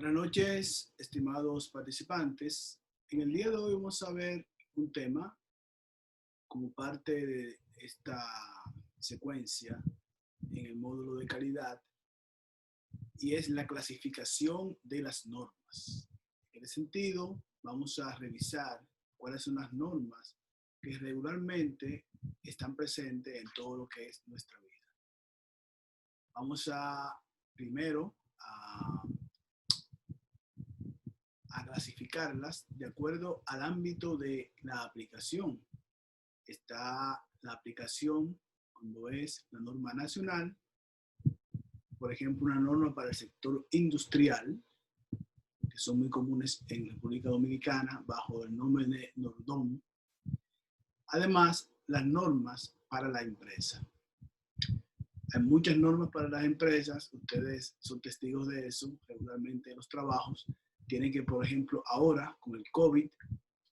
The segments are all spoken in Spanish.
Buenas noches, estimados participantes. En el día de hoy vamos a ver un tema como parte de esta secuencia en el módulo de calidad y es la clasificación de las normas. En ese sentido, vamos a revisar cuáles son las normas que regularmente están presentes en todo lo que es nuestra vida. Vamos a primero a clasificarlas de acuerdo al ámbito de la aplicación. Está la aplicación cuando es la norma nacional, por ejemplo, una norma para el sector industrial, que son muy comunes en República Dominicana bajo el nombre de NORDOM. Además, las normas para la empresa. Hay muchas normas para las empresas, ustedes son testigos de eso, regularmente en los trabajos. Tienen que, por ejemplo, ahora con el COVID,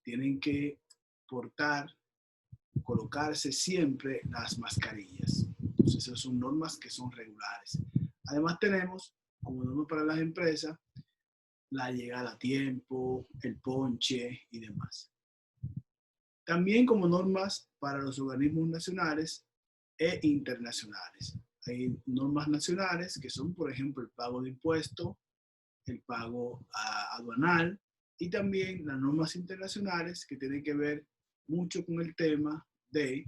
tienen que colocarse siempre las mascarillas. Entonces, esas son normas que son regulares. Además, tenemos como norma para las empresas la llegada a tiempo, el ponche y demás. También como normas para los organismos nacionales e internacionales. Hay normas nacionales que son, por ejemplo, el pago de impuestos, el pago aduanal y también las normas internacionales que tienen que ver mucho con el tema de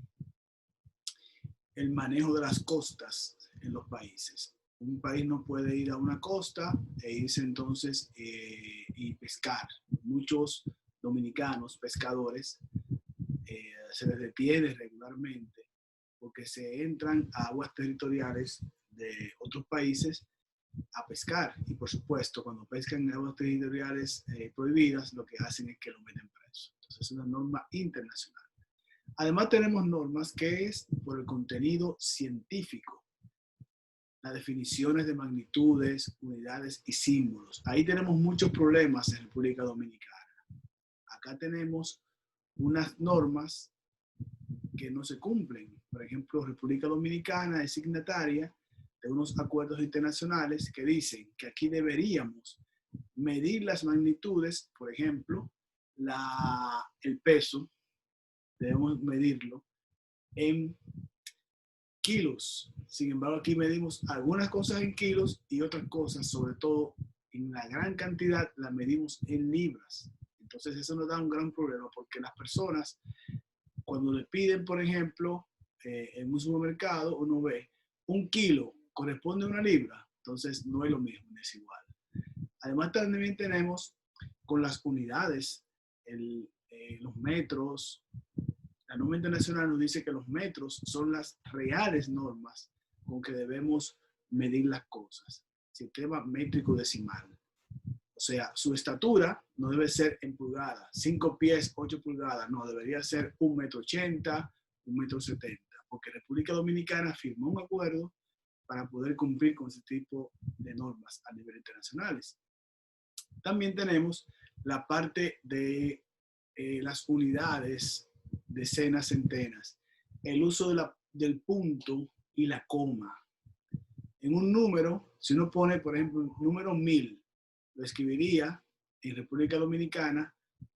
el manejo de las costas en los países. Un país no puede ir a una costa e irse entonces y pescar. Muchos dominicanos pescadores se les detiene regularmente porque se entran a aguas territoriales de otros países a pescar y por supuesto cuando pescan en aguas territoriales prohibidas lo que hacen es que lo meten preso. Entonces es una norma internacional. Además tenemos normas que es por el contenido científico, las definiciones de magnitudes, unidades y símbolos. Ahí tenemos muchos problemas en República Dominicana. Acá tenemos unas normas que no se cumplen. Por ejemplo, República Dominicana es signataria de unos acuerdos internacionales que dicen que aquí deberíamos medir las magnitudes, por ejemplo, el peso, debemos medirlo en kilos. Sin embargo, aquí medimos algunas cosas en kilos y otras cosas, sobre todo en la gran cantidad, las medimos en libras. Entonces eso nos da un gran problema porque las personas, cuando le piden, por ejemplo, en un supermercado, uno ve un kilo corresponde a una libra, entonces no es lo mismo, no es igual. Además también tenemos con las unidades, los metros. La norma internacional nos dice que los metros son las reales normas con que debemos medir las cosas. Sistema métrico decimal. O sea, su estatura no debe ser en pulgadas, 5 pies, 8 pulgadas, no, debería ser 1,80 m, 1,70 m, porque República Dominicana firmó un acuerdo para poder cumplir con ese tipo de normas a nivel internacionales. También tenemos la parte de las unidades, decenas, centenas, el uso del punto y la coma. En un número, si uno pone, por ejemplo, el número 1000, lo escribiría en República Dominicana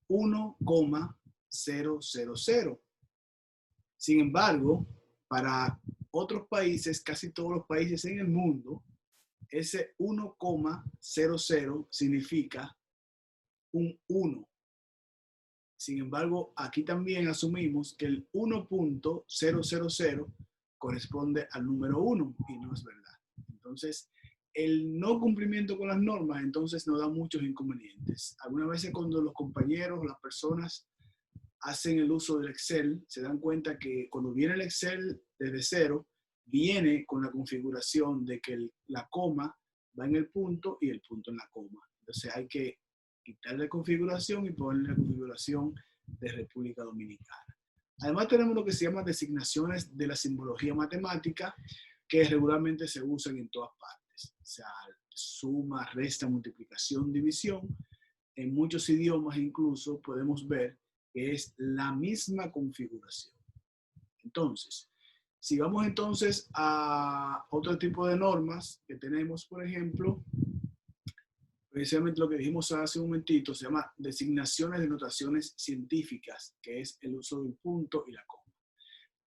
1,000. Sin embargo, para otros países, casi todos los países en el mundo, ese 1,00 significa un 1. Sin embargo, aquí también asumimos que el 1,000 corresponde al número 1 y no es verdad. Entonces, el no cumplimiento con las normas entonces nos da muchos inconvenientes. Algunas veces cuando los compañeros, las personas hacen el uso del Excel, se dan cuenta que cuando viene el Excel desde cero, viene con la configuración de que la coma va en el punto y el punto en la coma. Entonces hay que quitarle configuración y ponerle la configuración de República Dominicana. Además tenemos lo que se llama designaciones de la simbología matemática que regularmente se usan en todas partes. O sea, suma, resta, multiplicación, división. En muchos idiomas incluso podemos ver que es la misma configuración. Entonces, si vamos entonces a otro tipo de normas que tenemos, por ejemplo, precisamente lo que dijimos hace un momentito, se llama designaciones de notaciones científicas, que es el uso del punto y la coma.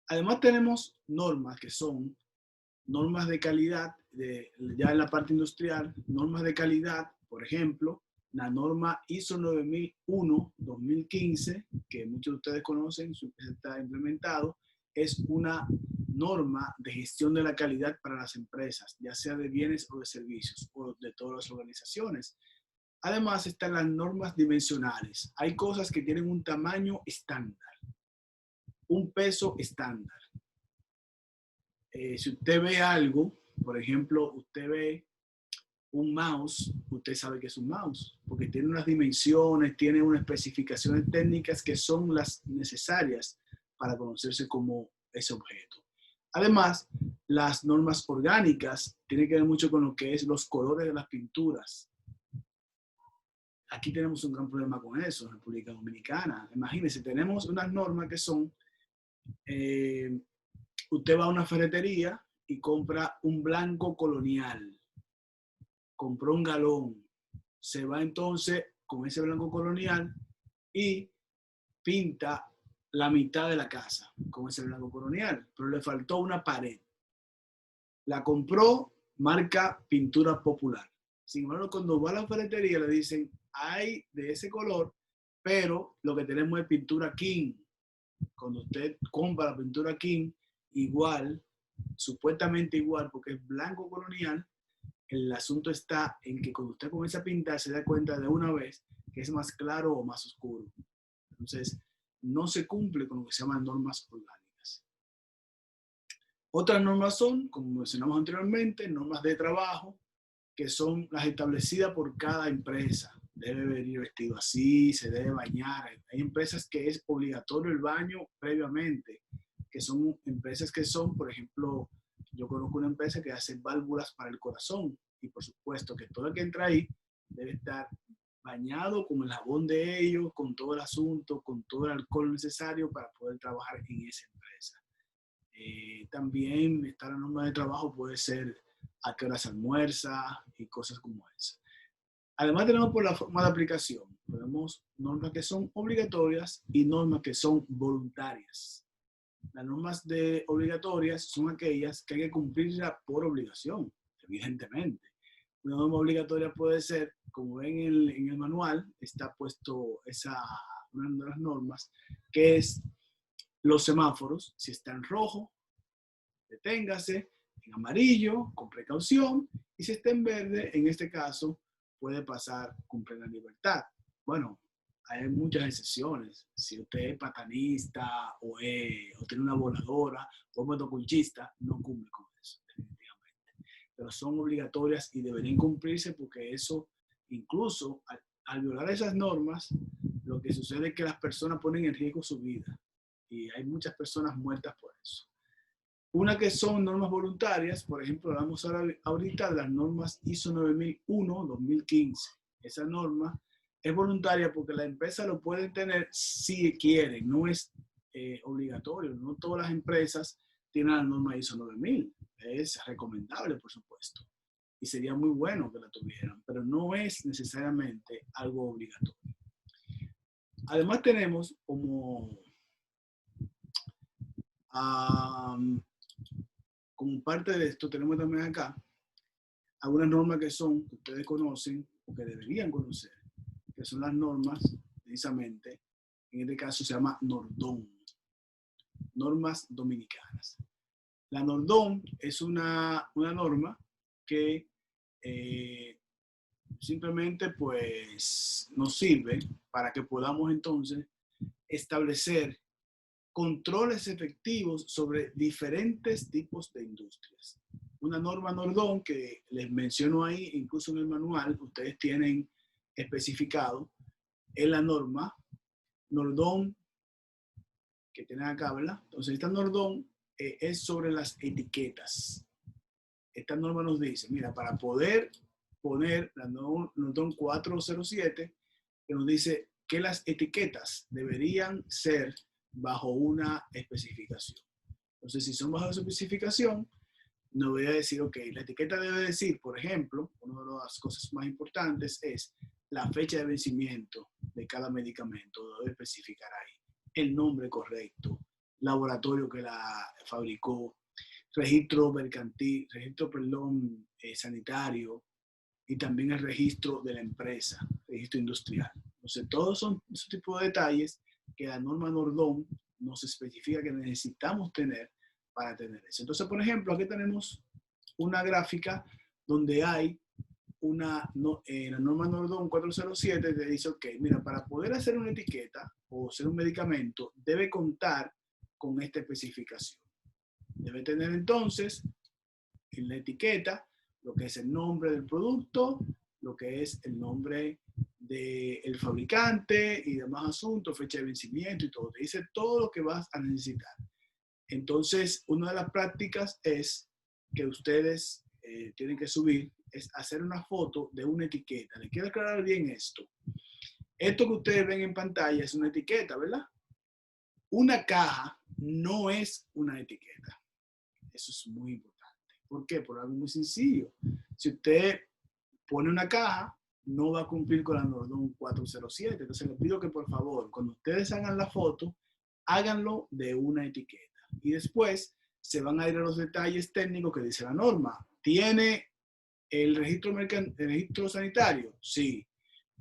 Además tenemos normas que son normas de calidad, ya en la parte industrial, normas de calidad, por ejemplo, la norma ISO 9001-2015, que muchos de ustedes conocen, está implementado, es una norma de gestión de la calidad para las empresas, ya sea de bienes o de servicios, o de todas las organizaciones. Además están las normas dimensionales. Hay cosas que tienen un tamaño estándar, un peso estándar. Si usted ve algo, por ejemplo, usted ve un mouse, usted sabe que es un mouse, porque tiene unas dimensiones, tiene unas especificaciones técnicas que son las necesarias para conocerse como ese objeto. Además, las normas orgánicas tienen que ver mucho con lo que es los colores de las pinturas. Aquí tenemos un gran problema con eso en República Dominicana. Imagínense, tenemos unas normas que son, usted va a una ferretería y compra un blanco colonial, compró un galón, se va entonces con ese blanco colonial y pinta la mitad de la casa con ese blanco colonial, pero le faltó una pared. La compró marca Pintura Popular. Sin embargo, cuando va a la ferretería le dicen, hay de ese color, pero lo que tenemos es pintura King. Cuando usted compra la pintura King, igual, supuestamente igual, porque es blanco colonial, el asunto está en que cuando usted comienza a pintar se da cuenta de una vez que es más claro o más oscuro. Entonces, no se cumple con lo que se llaman normas orgánicas. Otras normas son, como mencionamos anteriormente, normas de trabajo, que son las establecidas por cada empresa. Debe venir vestido así, se debe bañar. Hay empresas que es obligatorio el baño previamente, que son empresas que son, por ejemplo, yo conozco una empresa que hace válvulas para el corazón y por supuesto que todo el que entra ahí debe estar bañado con el jabón de ellos, con todo el asunto, con todo el alcohol necesario para poder trabajar en esa empresa. También está la norma de trabajo, puede ser a qué hora se almuerza y cosas como esa. Además tenemos por la forma de aplicación, tenemos normas que son obligatorias y normas que son voluntarias. Las normas obligatorias son aquellas que hay que cumplirlas por obligación, evidentemente. Una norma obligatoria puede ser, como ven en el manual, está puesto una de las normas, que es los semáforos. Si está en rojo, deténgase, en amarillo, con precaución, y si está en verde, en este caso, puede pasar con plena libertad. Bueno, hay muchas excepciones. Si usted es patanista o tiene una voladora o es motoconchista, no cumple con eso, definitivamente. Pero son obligatorias y deberían cumplirse porque eso, incluso al violar esas normas, lo que sucede es que las personas ponen en riesgo su vida y hay muchas personas muertas por eso. Una que son normas voluntarias, por ejemplo, vamos ahorita las normas ISO 9001-2015. Esa norma es voluntaria porque la empresa lo pueden tener si quieren, no es obligatorio. No todas las empresas tienen la norma ISO 9000. Es recomendable, por supuesto, y sería muy bueno que la tuvieran, pero no es necesariamente algo obligatorio. Además tenemos como parte de esto, tenemos también acá algunas normas que ustedes conocen o que deberían conocer, que son las normas, precisamente, en este caso se llama NORDOM, normas dominicanas. La NORDOM es una norma que simplemente pues nos sirve para que podamos entonces establecer controles efectivos sobre diferentes tipos de industrias. Una norma NORDOM que les menciono ahí, incluso en el manual, ustedes tienen especificado en la norma NORDOM que tienen acá, ¿verdad? Entonces, esta NORDOM es sobre las etiquetas. Esta norma nos dice, mira, para poder poner la NORDOM 407, que nos dice que las etiquetas deberían ser bajo una especificación. Entonces, si son bajo esa especificación, no voy a decir, ok, la etiqueta debe decir, por ejemplo, una de las cosas más importantes es la fecha de vencimiento de cada medicamento, debe especificar ahí, el nombre correcto, laboratorio que la fabricó, registro mercantil, registro, perdón, sanitario, y también el registro de la empresa, registro industrial. Entonces, todos son esos tipos de detalles que la norma Nordón nos especifica que necesitamos tener para tener eso. Entonces, por ejemplo, aquí tenemos una gráfica donde hay la norma Nordón 407 te dice, ok, mira, para poder hacer una etiqueta o ser un medicamento, debe contar con esta especificación. Debe tener entonces en la etiqueta lo que es el nombre del producto, lo que es el nombre del fabricante y demás asuntos, fecha de vencimiento y todo. Te dice todo lo que vas a necesitar. Entonces, una de las prácticas es que ustedes tienen que subir, es hacer una foto de una etiqueta. Les quiero aclarar bien esto. Esto que ustedes ven en pantalla es una etiqueta, ¿verdad? Una caja no es una etiqueta. Eso es muy importante. ¿Por qué? Por algo muy sencillo. Si usted pone una caja, no va a cumplir con la Nordón 407. Entonces les pido que por favor, cuando ustedes hagan la foto, háganlo de una etiqueta. Y después se van a ir a los detalles técnicos que dice la norma. ¿Tiene el registro sanitario? Sí.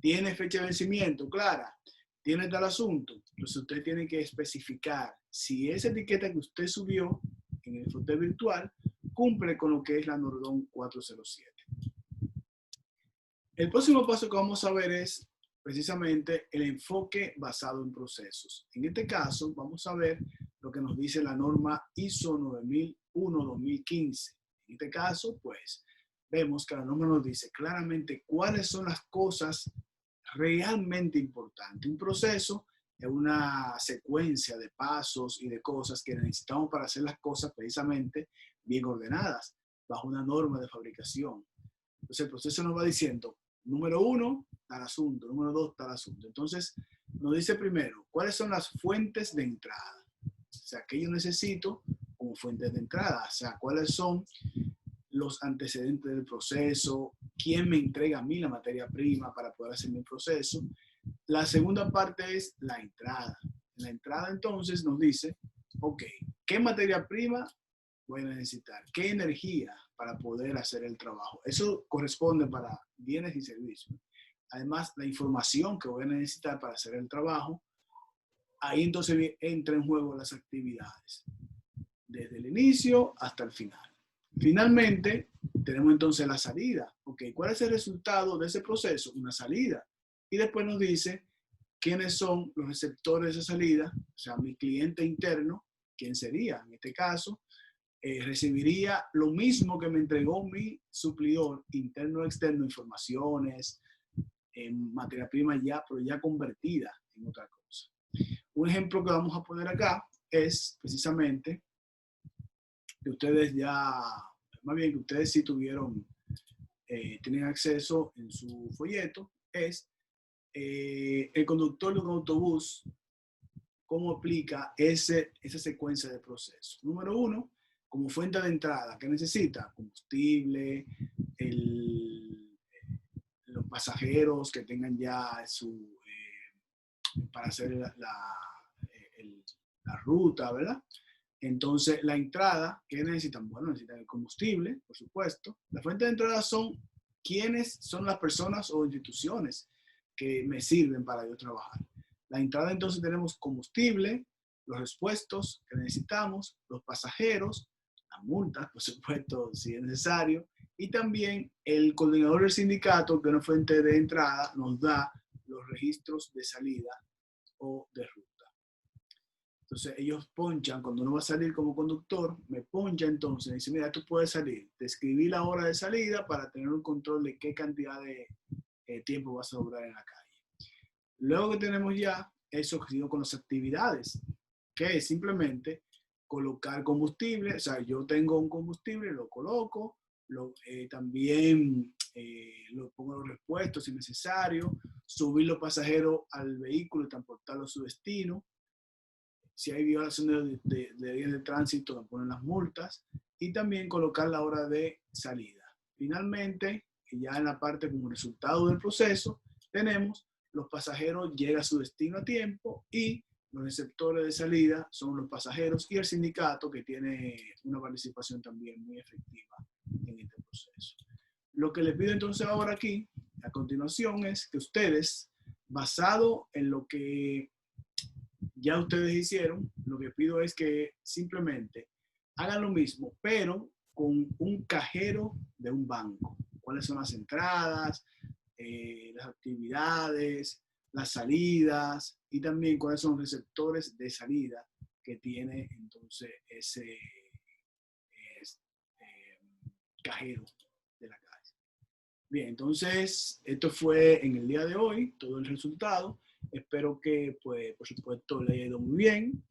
¿Tiene fecha de vencimiento? Clara. ¿Tiene tal asunto? Entonces usted tiene que especificar si esa etiqueta que usted subió en el foto virtual cumple con lo que es la Nordón 407. El próximo paso que vamos a ver es precisamente el enfoque basado en procesos. En este caso, vamos a ver lo que nos dice la norma ISO 9001-2015. En este caso, pues, vemos que la norma nos dice claramente cuáles son las cosas realmente importantes. Un proceso es una secuencia de pasos y de cosas que necesitamos para hacer las cosas precisamente bien ordenadas, bajo una norma de fabricación. Entonces, el proceso nos va diciendo, número 1, tal asunto, número 2, tal asunto. Entonces, nos dice primero, ¿cuáles son las fuentes de entrada? O sea, ¿qué yo necesito como fuentes de entrada? O sea, ¿cuáles son los antecedentes del proceso? ¿Quién me entrega a mí la materia prima para poder hacer mi proceso? La segunda parte es la entrada. En la entrada, entonces, nos dice, ok, ¿qué materia prima voy a necesitar? ¿Qué energía para poder hacer el trabajo? Eso corresponde para bienes y servicios. Además, la información que voy a necesitar para hacer el trabajo, ahí entonces entra en juego las actividades, desde el inicio hasta el final. Finalmente, tenemos entonces la salida. Ok, ¿cuál es el resultado de ese proceso? Una salida. Y después nos dice quiénes son los receptores de esa salida, o sea, mi cliente interno, ¿quién sería? En este caso, recibiría lo mismo que me entregó mi suplidor interno o externo, informaciones, materia prima ya, pero ya convertida en otra cosa. Un ejemplo que vamos a poner acá es precisamente que ustedes ya, más bien que ustedes sí tuvieron, tienen acceso en su folleto, es el conductor de un autobús, cómo aplica esa secuencia de procesos. Número 1, como fuente de entrada, ¿qué necesita? Combustible, los pasajeros que tengan ya para hacer la ruta, ¿verdad? Entonces, la entrada, ¿qué necesitan? Bueno, necesitan el combustible, por supuesto. La fuente de entrada son quiénes son las personas o instituciones que me sirven para yo trabajar. La entrada, entonces, tenemos combustible, los expuestos que necesitamos, los pasajeros, las multas, por supuesto, si es necesario, y también el coordinador del sindicato, que es una fuente de entrada, nos da los registros de salida o de ruta. Entonces ellos ponchan, cuando uno va a salir como conductor, me poncha entonces, dice, mira, tú puedes salir, te escribí la hora de salida para tener un control de qué cantidad de tiempo vas a durar en la calle. Luego que tenemos ya eso con las actividades, que es simplemente colocar combustible, o sea, yo tengo un combustible, lo coloco, también lo pongo los repuestos si es necesario, subir los pasajeros al vehículo y transportarlo a su destino. si hay violación de leyes de tránsito, me ponen las multas y también colocar la hora de salida. Finalmente, ya en la parte como resultado del proceso, tenemos los pasajeros llegan a su destino a tiempo y los receptores de salida son los pasajeros y el sindicato que tiene una participación también muy efectiva en este proceso. Lo que les pido entonces ahora aquí, a continuación, es que ustedes, basado en lo que ya ustedes hicieron, lo que pido es que simplemente hagan lo mismo, pero con un cajero de un banco. ¿Cuáles son las entradas, las actividades, las salidas y también cuáles son los receptores de salida que tiene entonces ese cajero de la calle? Bien, entonces esto fue en el día de hoy todo el resultado. Espero que, pues, por supuesto, le haya ido muy bien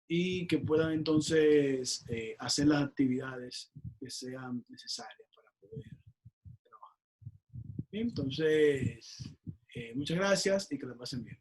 y que puedan entonces hacer las actividades que sean necesarias para poder trabajar. Bien, entonces, muchas gracias y que la pasen bien.